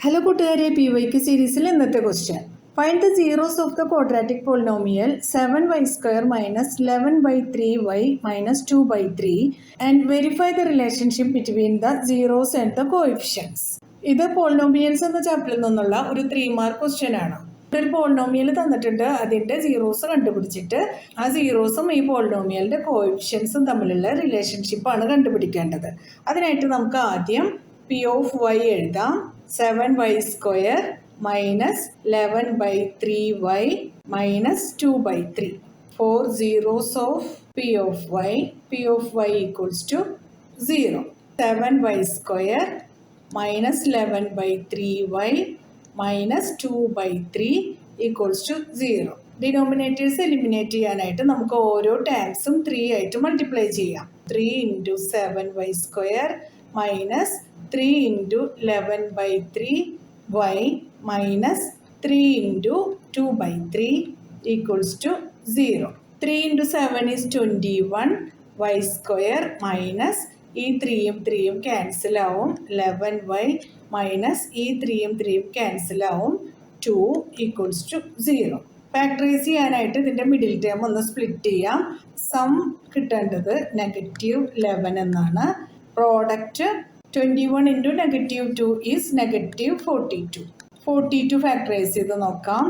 Hello കൂട്ടുകാരെ, PYQ സീരീസിൽ ഇന്നത്തെ question. Find the zeros of the quadratic polynomial 7y² minus 11/3y minus 2/3 and verify the relationship between the zeros and the coefficients. ഇത് polynomials എന്ന ചാപ്റ്ററിൽ നിന്നുള്ള ഒരു 3 mark question ആണ്. ഒരു പോളിനോമിയൽ തന്നിട്ടുണ്ട്, അതിന്റെ സീറോസ് കണ്ടുപിടിച്ചിട്ട് ആ സീറോസും ഈ പോളിനോമിയലിന്റെ കോഎഫിഷ്യൻസും തമ്മിലുള്ള റിലേഷൻഷിപ്പാണ് കണ്ടുപിടിക്കേണ്ടത്. അതിനായിട്ട് നമുക്ക് ആദ്യം P of y എഴുതാം. 7y² minus 11/3y minus 2/3. 4 zeros of P of y equals to 0. 7y² minus 11/3y minus 2/3 equals to 0. Denominators eliminate ചെയ്യാനായിട്ട് നമുക്ക് ഓരോ ടേംസും 3 ആയിട്ട് മൾട്ടിപ്ലൈ ചെയ്യാം. 3 into 7y² minus 3 into 11/3y minus 3 into 2/3 equals to 0. 3 into 7 is 21. y² minus ഈ 3യും 3യും cancel ആവും. 11y minus ഈ 3യും 3യും cancel ആവും. 2 equals to 0. Factorise ചെയ്യാനായിട്ട് ഇതിൻ്റെ മിഡിൽ ടേം ഒന്ന് സ്പ്ലിറ്റ് ചെയ്യാം. സം കിട്ടേണ്ടത് -11 എന്നാണ്. Product 21 into -2 is -42. 42 ഫാക്ടറൈസ് ചെയ്ത് നോക്കാം.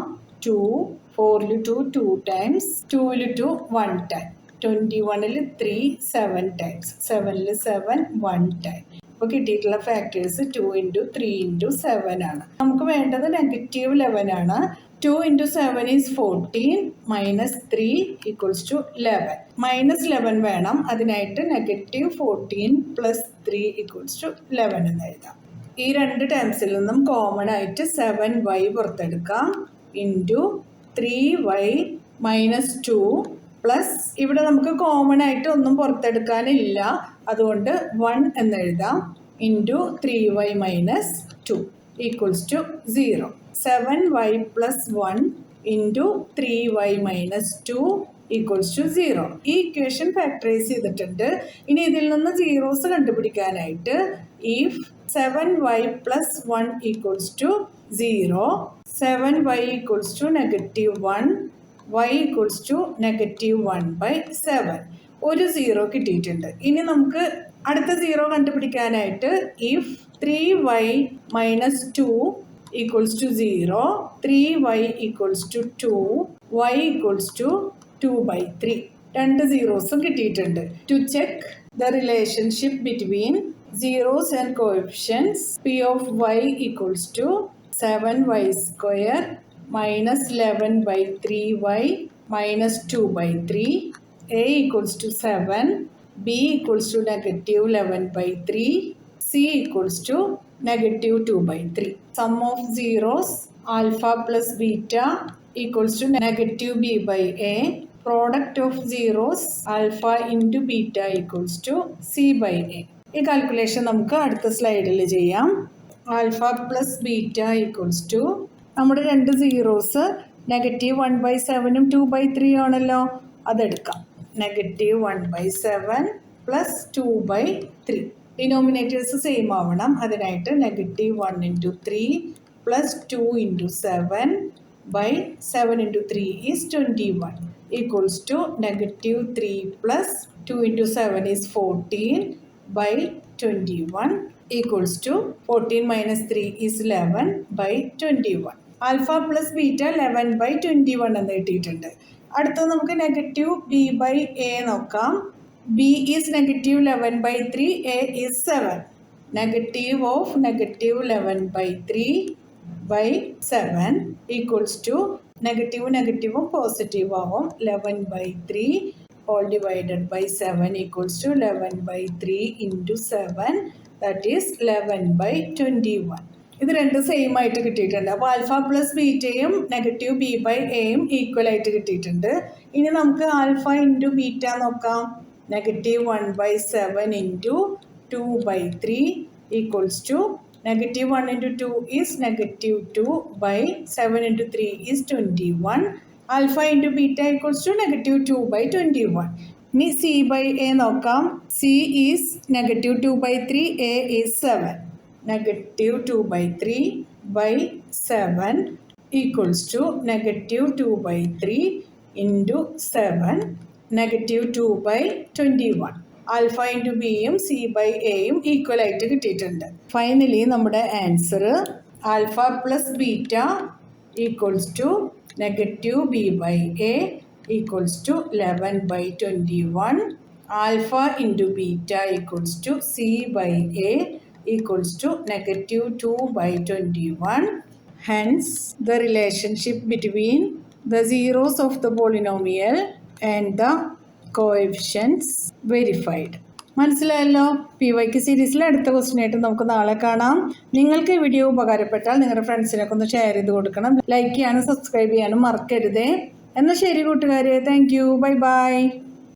2, 4ൽ 2 2 times, 2ൽ 2 1 time, 21ൽ 3 7 times, 7ൽ 7 1 time. ഇപ്പോൾ കിട്ടിയിട്ടുള്ള ഫാക്ടേഴ്സ് 2 into 3 into 7 ആണ്. നമുക്ക് വേണ്ടത് -11 ആണ്. 2 into 7 is 14 minus 3 equals to 11. -11 വേണം, അതിനായിട്ട് -14 plus 3 equals to 11 എന്ന് എഴുതാം. ഈ രണ്ട് ടേംസിൽ നിന്നും കോമൺ ആയിട്ട് 7y പുറത്തെടുക്കാം. Into 3y minus 2 plus ഇവിടെ നമുക്ക് കോമൺ ആയിട്ട് ഒന്നും പുറത്തെടുക്കാനില്ല, അതുകൊണ്ട് 1 എന്ന് എഴുതാം. Into 3y minus 2 equals to 0. 7y plus 1 into 3y minus 2 equals to 0. ഈ ഇക്വേഷൻ ഫാക്ടറൈസ് ചെയ്തിട്ടുണ്ട്. ഇനി ഇതിൽ നിന്ന് സീറോസ് കണ്ടുപിടിക്കാനായിട്ട് if 7y plus 1 equals to 0, 7y equals to -1, y equals to -1/7. ഒരു സീറോ കിട്ടിയിട്ടുണ്ട്. ഇനി നമുക്ക് അടുത്ത സീറോ കണ്ടുപിടിക്കാനായിട്ട് if 3y minus 2 equals to 0, 3y equals to 2, y equals to 2/3. രണ്ട് സീറോസും കിട്ടിയിട്ടുണ്ട്. To check the relationship between zeros and coefficients, P of y equals to 7y² minus 11/3y minus 2/3, a equals to 7, b equals to -11/3, c equals to -2/3. Sum of zeros alpha plus beta equals to -b/a. Product of zeros alpha into beta equals to c/a. ഈ calculation നമുക്ക് അടുത്ത സ്ലൈഡിൽ ചെയ്യാം. Alpha plus beta equals to നമ്മുടെ രണ്ട് zeros -1/7 2/3 ആണല്ലോ, അതെടുക്കാം. -1/7 plus 2/3. Denominators same ആവണം, അതിനായിട്ട് -1 into 3 plus 2 into 7 by 7 into 3 is 21 equals to -3 plus 2 into 7 is 14 by 21 equals to 14 minus 3 is 11 by 21. Alpha plus beta 11/21 എന്ന് കിട്ടിയിട്ടുണ്ട്. അടുത്തത് നമുക്ക് -b/a നോക്കാം. b is -11/3, a is 7. Negative of -11/3/7 equals to നെഗറ്റീവും positive ആവും. 11/3 all divided by 7 equals to 11/3 into 7, that is 11/21. ഇത് രണ്ടും same ആയിട്ട് കിട്ടിയിട്ടുണ്ട്. അപ്പോൾ ആൽഫ പ്ലസ് ബീറ്റയും -b/aയും ഈക്വൽ ആയിട്ട് കിട്ടിയിട്ടുണ്ട്. ഇനി നമുക്ക് ആൽഫ ഇൻറ്റു ബീറ്റ നോക്കാം. -1/7 into 2/3 equals to -1 into 2 is -2 by 7 into 3 is 21. Alpha into beta equals to -2/21. ഇനി c/a നോക്കാം. c is -2/3, a is 7. -2/3 by 7 equals to negative 2 by 3 into 7 negative 2 by 21. Alpha into ബിയും C by എയും equal ആയിട്ട് കിട്ടിയിട്ടുണ്ട്. Finally നമ്മുടെ answer alpha plus beta equals to negative B by A equals to 11 by 21. Alpha into beta equals to C by A equals to negative 2 by 21. Hence, the relationship between the zeros of the polynomial and the coefficients verified. മനസ്സിലായല്ലോ. PYQ സീരീസിലെ അടുത്ത question ആയിട്ട് നമുക്ക് നാളെ കാണാം. നിങ്ങൾക്ക് ഈ video ഉപകാരപ്പെട്ടാൽ നിങ്ങളുടെ ഫ്രണ്ട്സിനൊക്കെ ഒന്ന് ഷെയർ ചെയ്ത് കൊടുക്കണം. ലൈക്ക് ചെയ്യാനും സബ്സ്ക്രൈബ് ചെയ്യാനും മറക്കരുതേ. എന്നാൽ ശരി കൂട്ടുകാരെ, താങ്ക് യു, ബൈ ബൈ.